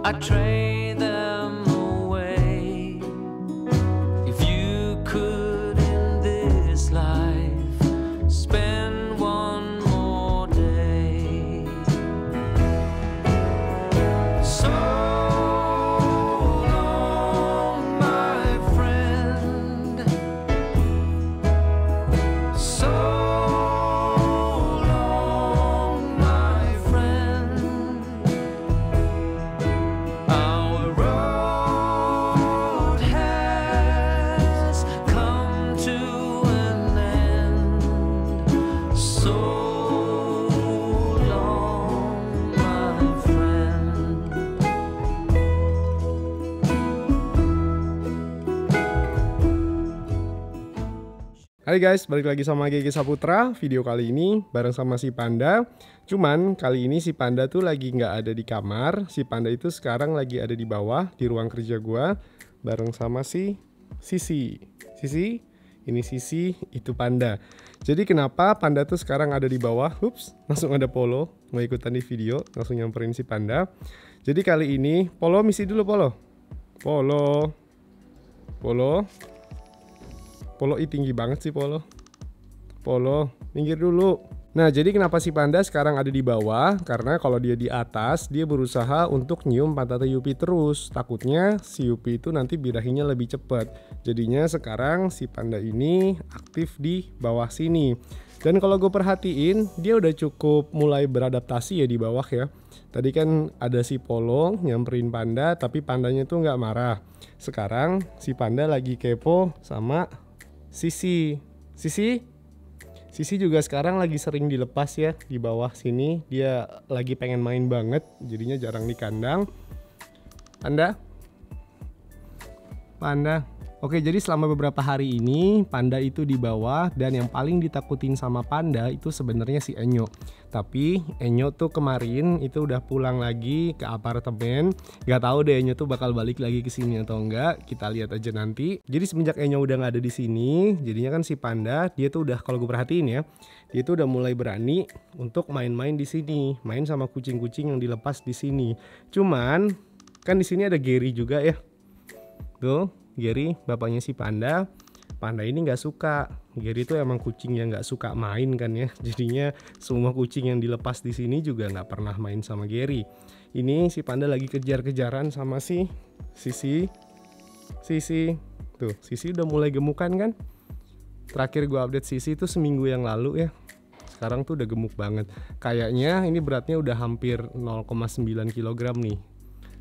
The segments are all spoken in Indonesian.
I trade them away. If you could in this life spend one more day. So long, my friend. So long, my friend. Our road has come to an end. So long, my friend. Hai guys, balik lagi sama Gege Saputra. Video kali ini bareng sama si Panda. Cuman kali ini si Panda tuh lagi nggak ada di kamar. Si Panda itu sekarang lagi ada di bawah di ruang kerja gua bareng sama si Sisi. Sisi, ini Sisi, itu Panda. Jadi kenapa Panda tuh sekarang ada di bawah? Ups, langsung ada Polo mau ikutan di video, langsung nyamperin si Panda. Jadi kali ini Polo misi dulu Polo. Polo. Polo tinggi banget sih Polo. Polo, minggir dulu. Nah, jadi kenapa si Panda sekarang ada di bawah? Karena kalau dia di atas, dia berusaha untuk nyium pantatnya Yupi terus. Takutnya si Yupi itu nanti birahinya lebih cepat. Jadinya sekarang si Panda ini aktif di bawah sini. Dan kalau gue perhatiin, dia udah cukup mulai beradaptasi ya di bawah ya. Tadi kan ada si Polo nyamperin Panda, tapi Pandanya tuh nggak marah. Sekarang si Panda lagi kepo sama Sisi juga sekarang lagi sering dilepas ya di bawah sini. Dia lagi pengen main banget, jadinya jarang di kandang. Panda. Oke, jadi selama beberapa hari ini Panda itu di bawah, dan yang paling ditakutin sama Panda itu sebenarnya si Enyo. Tapi Enyo tuh kemarin itu udah pulang lagi ke apartemen. Gak tahu deh Enyo tuh bakal balik lagi ke sini atau enggak. Kita lihat aja nanti. Jadi semenjak Enyo udah nggak ada di sini, jadinya kan si Panda dia tuh udah, kalau gue perhatiin ya, dia tuh udah mulai berani untuk main-main di sini, main sama kucing-kucing yang dilepas di sini. Cuman kan di sini ada Gary juga ya. Tuh, Gary, bapaknya si Panda. Panda ini nggak suka. Gary itu emang kucing yang nggak suka main kan ya. Jadinya semua kucing yang dilepas di sini juga nggak pernah main sama Gary. Ini si Panda lagi kejar-kejaran sama si Sisi. Tuh, Sisi udah mulai gemukan kan. Terakhir gua update Sisi itu seminggu yang lalu ya. Sekarang tuh udah gemuk banget. Kayaknya ini beratnya udah hampir 0,9 kg nih.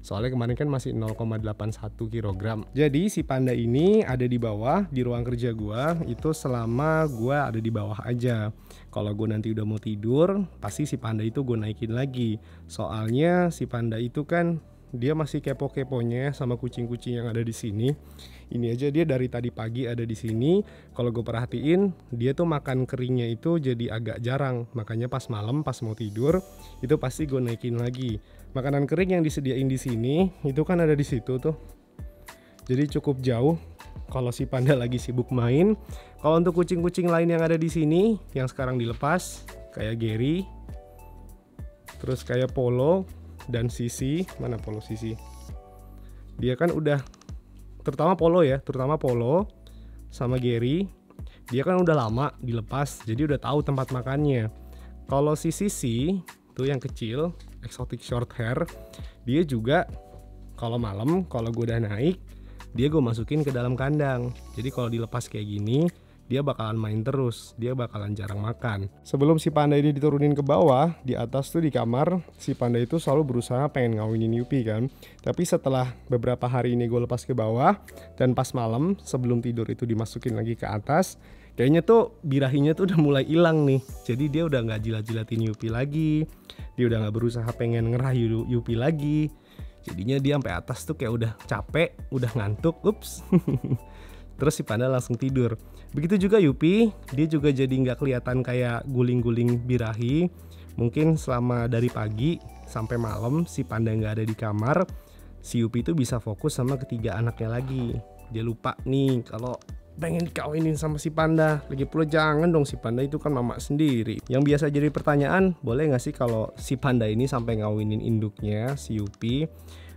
Soalnya kemarin kan masih 0,81 kg. Jadi si Panda ini ada di bawah di ruang kerja gua itu selama gua ada di bawah aja. Kalau gua nanti udah mau tidur, pasti si Panda itu gua naikin lagi. Soalnya si Panda itu kan dia masih kepo-keponya sama kucing-kucing yang ada di sini. Ini aja dia dari tadi pagi ada di sini. Kalau gue perhatiin, dia tuh makan keringnya itu jadi agak jarang. Makanya pas malam, pas mau tidur, itu pasti gue naikin lagi. Makanan kering yang disediain di sini itu kan ada di situ tuh. Jadi cukup jauh kalau si Panda lagi sibuk main. Kalau untuk kucing-kucing lain yang ada di sini yang sekarang dilepas, kayak Gary, terus kayak Polo dan Sisi. Mana Polo Sisi? Dia kan udah, terutama Polo sama Gary, dia kan udah lama dilepas, jadi udah tahu tempat makannya. Kalau si Sisi tuh yang kecil, exotic short hair, dia juga kalau malam, kalau gue udah naik, dia gue masukin ke dalam kandang. Jadi kalau dilepas kayak gini, dia bakalan main terus, dia bakalan jarang makan. Sebelum si Panda ini diturunin ke bawah, di atas tuh di kamar, si Panda itu selalu berusaha pengen ngawinin Yupi kan. Tapi setelah beberapa hari ini gue lepas ke bawah, dan pas malam sebelum tidur itu dimasukin lagi ke atas, kayaknya tuh birahinya tuh udah mulai hilang nih. Jadi dia udah gak jilat-jilatin Yupi lagi, dia udah gak berusaha pengen ngerayu Yupi lagi. Jadinya dia sampai atas tuh kayak udah capek, udah ngantuk, ups. Terus si Panda langsung tidur. Begitu juga Yupi, dia juga jadi nggak kelihatan kayak guling-guling birahi. Mungkin selama dari pagi sampai malam si Panda nggak ada di kamar, si Yupi itu bisa fokus sama ketiga anaknya lagi. Dia lupa nih kalau pengen dikawinin sama si Panda. Lagi pula jangan dong, si Panda itu kan mama sendiri. Yang biasa jadi pertanyaan, boleh nggak sih kalau si Panda ini sampai ngawinin induknya si Yupi?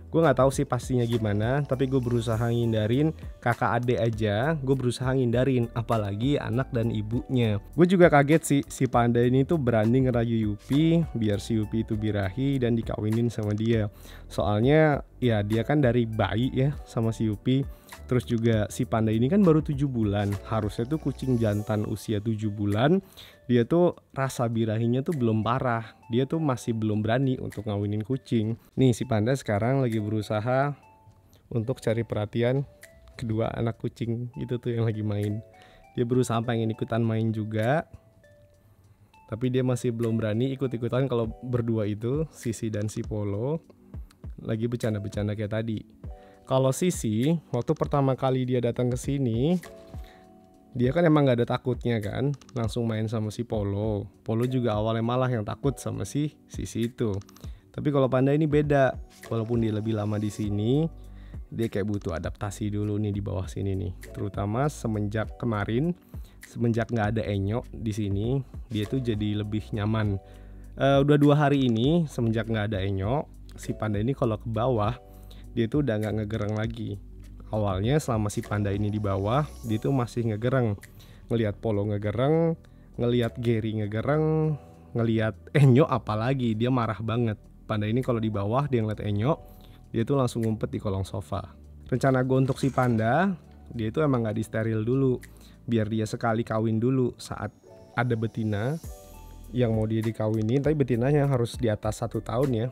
Gue nggak tahu sih pastinya gimana, tapi gue berusaha ngindarin. Kakak adik aja gue berusaha ngindarin, apalagi anak dan ibunya. Gue juga kaget sih, si panda ini tuh berani ngerayu Yupi biar si Yupi itu birahi dan dikawinin sama dia. Soalnya ya dia kan dari bayi ya sama si Yupi. Terus juga si panda ini kan baru 7 bulan. Harusnya tuh kucing jantan usia 7 bulan, dia tuh rasa birahinya tuh belum parah. Dia tuh masih belum berani untuk ngawinin kucing. Nih si panda sekarang lagi berusaha untuk cari perhatian kedua anak kucing itu tuh yang lagi main. Dia berusaha pengen ikutan main juga, tapi dia masih belum berani ikut-ikutan kalau berdua itu, Sisi dan si Polo lagi bercanda-bercanda kayak tadi. Kalau Sisi, waktu pertama kali dia datang ke sini, dia kan emang gak ada takutnya kan, langsung main sama si Polo. Polo juga awalnya malah yang takut sama si Sisi itu. Tapi kalau panda ini beda, walaupun dia lebih lama di sini, dia kayak butuh adaptasi dulu nih di bawah sini nih. Terutama semenjak kemarin, semenjak nggak ada Enyo di sini, dia tuh jadi lebih nyaman. Udah 2 hari ini semenjak nggak ada Enyo, si panda ini kalau ke bawah dia tuh udah nggak ngegereng lagi. Awalnya selama si panda ini di bawah, dia tuh masih ngegereng, ngelihat Polo ngegereng, ngelihat Gary ngegereng, ngelihat Enyo apalagi dia marah banget. Panda ini kalau di bawah dia ngeliat Enyo, dia tuh langsung ngumpet di kolong sofa. Rencana gue untuk si panda, dia itu emang gak disteril dulu, biar dia sekali kawin dulu saat ada betina yang mau dia dikawinin. Tapi betinanya harus di atas 1 tahun ya.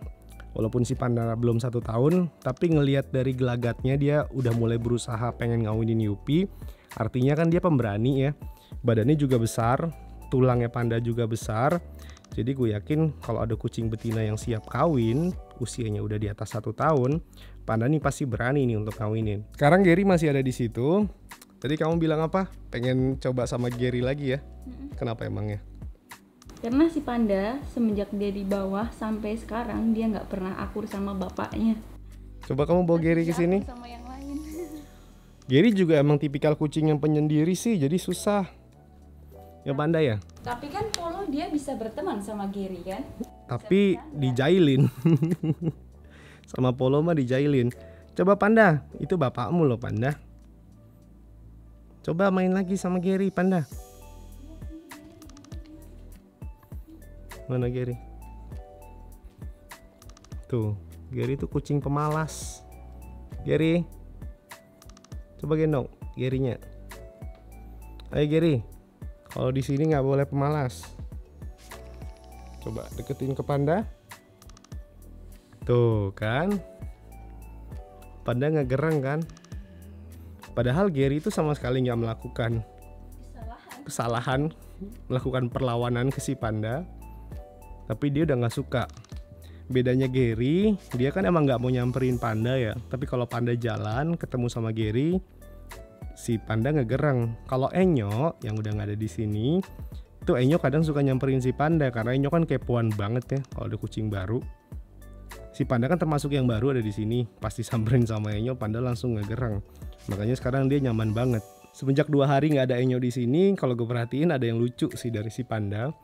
Walaupun si panda belum 1 tahun, tapi ngelihat dari gelagatnya dia udah mulai berusaha pengen ngawinin Yupi. Artinya kan dia pemberani ya. Badannya juga besar, tulangnya panda juga besar. Jadi gue yakin kalau ada kucing betina yang siap kawin, usianya udah di atas 1 tahun, panda nih pasti berani nih untuk kawinin. Sekarang Gary masih ada di situ. Tadi kamu bilang apa? Pengen coba sama Gary lagi ya? Kenapa emangnya? Karena si panda semenjak dia di bawah sampai sekarang dia nggak pernah akur sama bapaknya. Coba kamu bawa Gary ke Dia sini. akur sama yang lain. Gary juga emang tipikal kucing yang penyendiri sih, jadi susah. Ya panda ya? Tapi kan Polo dia bisa berteman sama Gary kan? Tapi dijailin. Sama Polo mah dijailin. Coba panda, itu bapakmu loh panda. Coba main lagi sama Gary panda. Mana Gary? Tuh, Gary tuh kucing pemalas. Gary, coba gendong Gary-nya. Ayo Gary, kalau di sini nggak boleh pemalas. Coba deketin ke panda. Tuh kan, panda ngegereng kan. Padahal Gary itu sama sekali nggak melakukan kesalahan, melakukan perlawanan ke si panda. Tapi dia udah nggak suka. Bedanya Gary, dia kan emang nggak mau nyamperin panda ya. Tapi kalau panda jalan ketemu sama Gary, si panda ngegereng. Kalau Enyo yang udah nggak ada di sini, itu Enyo kadang suka nyamperin si panda karena Enyo kan kepoan banget ya kalau ada kucing baru. Si panda kan termasuk yang baru ada di sini, pasti samperin sama Enyo, panda langsung ngegereng. Makanya sekarang dia nyaman banget. Semenjak 2 hari nggak ada Enyo di sini, kalau gue perhatiin ada yang lucu sih dari si panda.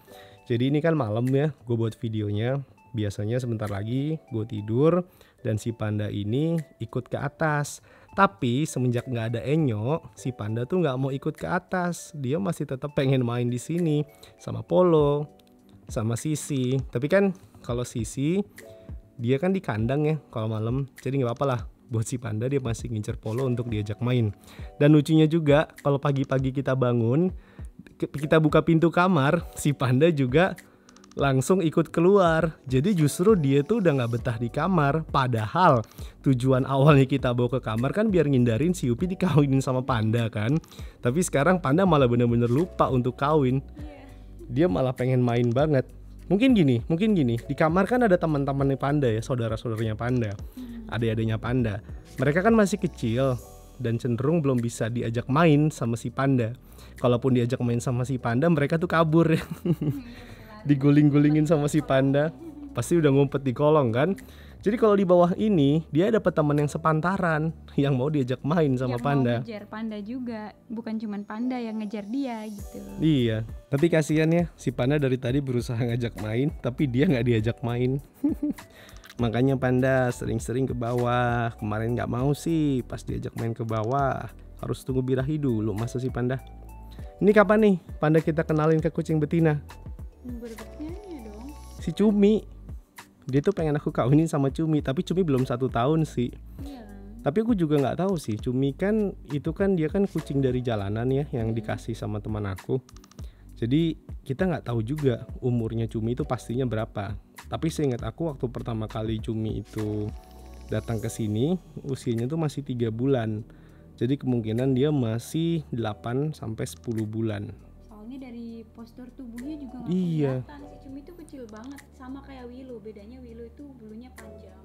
Jadi ini kan malam ya, gue buat videonya. Biasanya sebentar lagi gue tidur dan si panda ini ikut ke atas. Tapi semenjak nggak ada Enyo, si panda tuh nggak mau ikut ke atas. Dia masih tetap pengen main di sini sama Polo, sama Sisi. Tapi kan kalau Sisi dia kan di kandang ya kalau malam, jadi nggak apa-apa lah. Buat si panda dia masih ngincer Polo untuk diajak main. Dan lucunya juga kalau pagi-pagi kita bangun, kita buka pintu kamar, si panda juga langsung ikut keluar. Jadi justru dia tuh udah gak betah di kamar. Padahal tujuan awalnya kita bawa ke kamar kan biar ngindarin si Yupi dikawinin sama panda kan. Tapi sekarang panda malah bener-bener lupa untuk kawin. Dia malah pengen main banget. Mungkin gini, di kamar kan ada teman-temannya panda ya, saudara-saudaranya panda, adik-adiknya panda. Mereka kan masih kecil dan cenderung belum bisa diajak main sama si panda. Kalaupun diajak main sama si panda, mereka tuh kabur ya. Diguling-gulingin sama si panda, pasti udah ngumpet di kolong kan. Jadi kalau di bawah ini dia dapat teman yang sepantaran yang mau diajak main sama yang panda. mau ngejar panda juga, bukan cuman panda yang ngejar dia gitu. Iya, tapi kasihan ya si panda dari tadi berusaha ngajak main, tapi dia nggak diajak main. Makanya Panda sering-sering ke bawah. Kemarin nggak mau sih pas diajak main ke bawah. Harus tunggu birahi dulu masa sih Panda. Ini kapan nih Panda kita kenalin ke kucing betina? Berikutnya dong. Si Cumi. Dia tuh pengen aku kawinin sama Cumi, tapi Cumi belum 1 tahun sih. Iya kan? Tapi aku juga nggak tahu sih, Cumi kan itu kan dia kan kucing dari jalanan ya yang dikasih sama teman aku. Jadi kita nggak tahu juga umurnya Cumi itu pastinya berapa. Tapi seingat aku waktu pertama kali Cumi itu datang ke sini usianya tuh masih 3 bulan. Jadi kemungkinan dia masih 8 sampai 10 bulan. Soalnya dari postur tubuhnya juga nggak Iya. kelihatan. Si Cumi itu kecil banget, sama kayak Willow. Bedanya Willow itu bulunya panjang.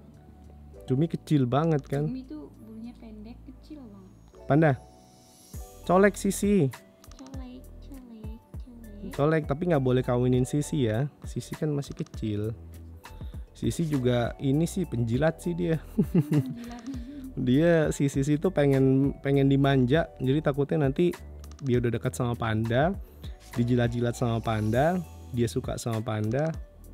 Cumi kecil banget kan. Cumi itu bulunya pendek, kecil banget. Panda, colek Sisi. Colek, tapi nggak boleh kawinin Sisi ya. Sisi kan masih kecil. Sisi juga ini sih penjilat sih dia. Dia si Sisi tuh pengen dimanja. Jadi takutnya nanti dia udah dekat sama Panda, dijilat-jilat sama Panda, dia suka sama Panda.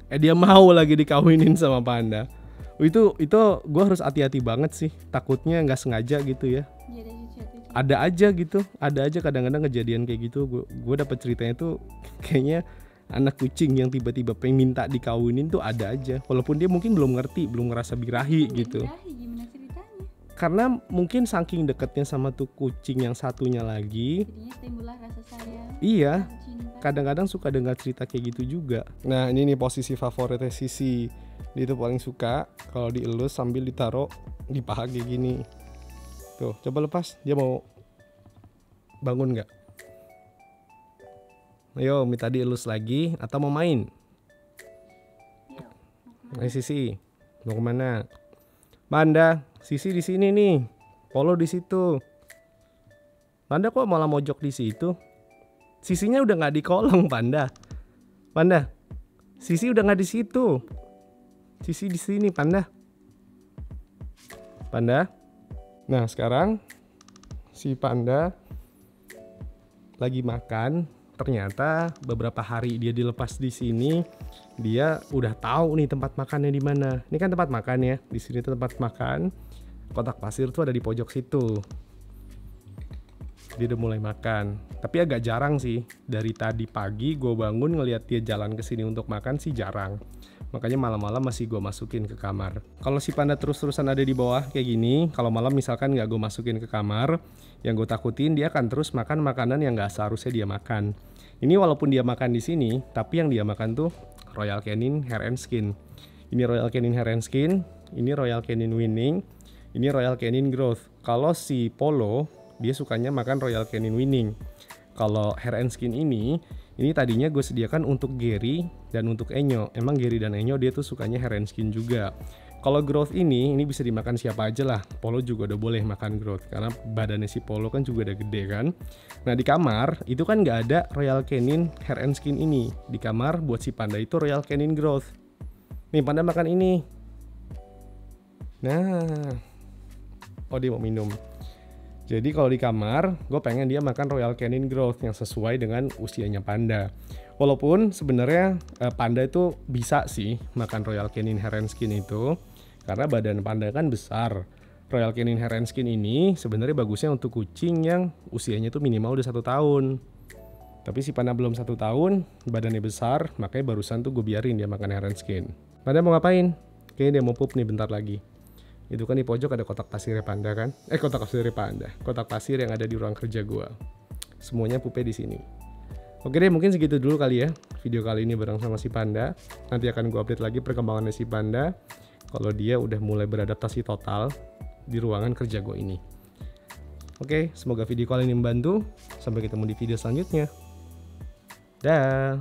Dia mau lagi dikawinin sama Panda. Itu gue harus hati-hati banget sih. Takutnya nggak sengaja gitu ya. Ada aja gitu, ada aja kadang-kadang kejadian kayak gitu. Gue dapet ceritanya tuh kayaknya anak kucing yang tiba-tiba pengen minta dikawinin tuh ada aja. Walaupun dia mungkin belum ngerti, belum ngerasa birahi gitu. Gimana ceritanya? Karena mungkin saking deketnya sama tuh kucing yang satunya lagi. Jadinya timbullah rasa sayang. Iya, Cinta. kadang-kadang suka dengar cerita kayak gitu juga. Nah ini nih posisi favoritnya Sisi. Dia tuh paling suka kalau dielus sambil ditaruh di paha kayak gini. Tuh, coba lepas. Dia mau bangun nggak? Ayo, minta dielus lagi atau mau main? Ayo Sisi, mau kemana? Panda, Sisi di sini nih. Polo di situ. Panda kok malah mojok di situ? Sisinya udah nggak di kolong Panda. Panda, Sisi udah nggak di situ. Sisi di sini Panda. Panda. Nah sekarang si Panda lagi makan. Ternyata beberapa hari dia dilepas di sini, dia udah tahu nih tempat makannya di mana. Ini kan tempat makan ya. Di sini tuh tempat makan. Kotak pasir tuh ada di pojok situ. Dia udah mulai makan. Tapi agak jarang sih. Dari tadi pagi gue bangun ngelihat dia jalan ke sini untuk makan sih jarang. Makanya malam-malam masih gue masukin ke kamar. Kalau si Panda terus-terusan ada di bawah kayak gini, kalau malam misalkan nggak gue masukin ke kamar, yang gue takutin dia akan terus makan makanan yang nggak seharusnya dia makan. Ini walaupun dia makan di sini, tapi yang dia makan tuh Royal Canin Hair and Skin. Ini Royal Canin Hair and Skin, ini Royal Canin Winning, ini Royal Canin Growth. Kalau si Polo, dia sukanya makan Royal Canin Winning. Kalau Hair and Skin ini tadinya gue sediakan untuk Gary dan untuk Enyo. Emang Gary dan Enyo dia tuh sukanya hair and skin juga. Kalau Growth ini bisa dimakan siapa aja lah. Polo juga udah boleh makan Growth karena badannya si Polo kan juga udah gede kan. Nah di kamar itu kan nggak ada Royal Canin Hair and Skin ini. Di kamar buat si Panda itu Royal Canin Growth. Nih Panda makan ini. Nah, oh dia mau minum. Jadi kalau di kamar, gue pengen dia makan Royal Canin Growth yang sesuai dengan usianya Panda. Walaupun sebenarnya Panda itu bisa sih makan Royal Canin Hair and Skin itu, karena badan Panda kan besar. Royal Canin Hair and Skin ini sebenarnya bagusnya untuk kucing yang usianya itu minimal udah 1 tahun. Tapi si Panda belum 1 tahun, badannya besar, makanya barusan tuh gue biarin dia makan Hair and Skin. Panda mau ngapain? Kayaknya dia mau pup nih bentar lagi. Itu kan di pojok ada kotak pasirnya Panda kan? Kotak pasirnya Panda. Kotak pasir yang ada di ruang kerja gua. Semuanya pupnya di sini. Oke deh, mungkin segitu dulu kali ya. Video kali ini bareng sama si Panda. Nanti akan gua update lagi perkembangannya si Panda. Kalau dia udah mulai beradaptasi total di ruangan kerja gua ini. Oke, semoga video kali ini membantu. Sampai ketemu di video selanjutnya. Dah.